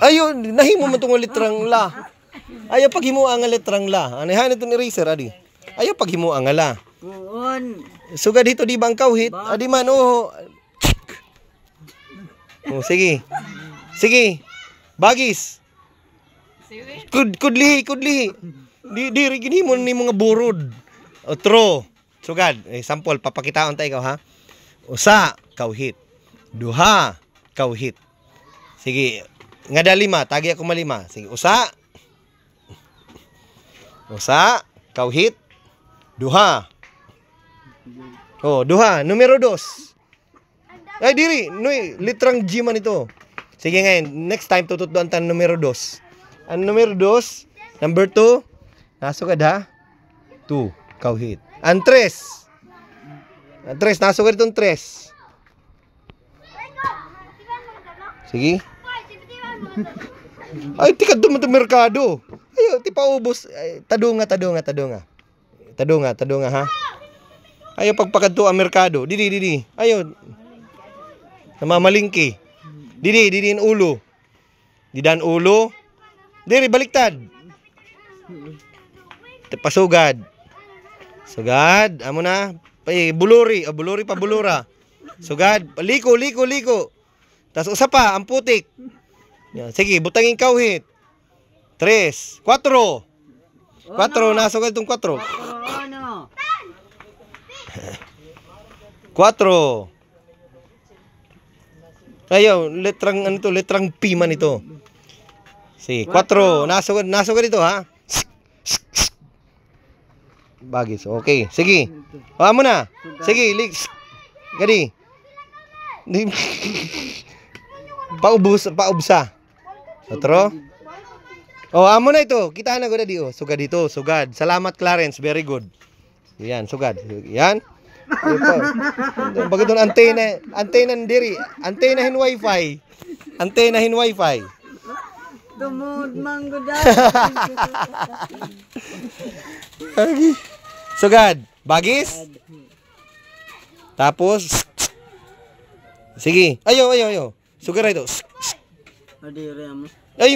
Ayo, nahimo man tong litrang la. Ayaw paghimo ang litrang la. Anihan ito ni eraser, adi. Ayaw paghimo ang la. Sugad dito di bang kauhit? Adi man, oh. Oh, sige. Sige. Bagis. Kudlihi. Di rigin mo ni mga burod. Otro. Sugad. Sample, papakitaon tayo ha. Usa, kauhit. Duha, kauhit. Sige. Nga da lima, tagi ako malima. Sige, usa. Usa, kauhit. Duha. Oh, duha. Numero 2. Ay, diri. Noy, litrang G man ito. Sige ngayon, next time tututduan tayo numero 2. Ang numero 2, number 2, nasugad ha? 2, kauhit. Ang 3. Ang 3, nasugad itong 3. Sige. Ay, tikad doon mo merkado. Ay, ti paubos. Tadunga ha. Ayaw pagpakadto ang merkado. Didi. Ayaw. Namamalingki. Didi ang ulo. Didan ulo. Diri, baliktad. Pasugad. Sugad. Amo na. Buluri. Buluri pa bulura. Sugad. Liko. Tas usa pa, ang putik. Yan. Sige, butangin kauhit. 3, 4. 4, nasugad itong 4. 4. Ayaw, letrang P man ito. Sige, 4. Nasugad ito ha. Bagis, okay. Sige. Amo na. Sige, gadi. Paubsa. Otro. Oh, amo na ito. Kita na ko na di. Oh, sugad dito, sugad. Salamat Clarence, very good. Yan, sugad. Yan. Bagay doon antena diri. Antenahin wifi. Tumod manggo daw. Sugad. Bagis. Tapos sige. Ayo. Sugad ito. Ay.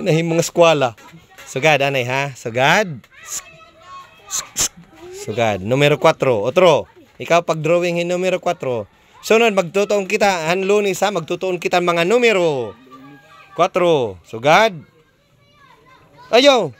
Nahi mga eskwela. Sugad anay ha. Sugad. Numero 4. Otro. Ikaw pag drawing hin numero 4. Sunod magtutuon kita han Lunes ha, magtutuon kita mga numero. 4. Sugad. Ayo.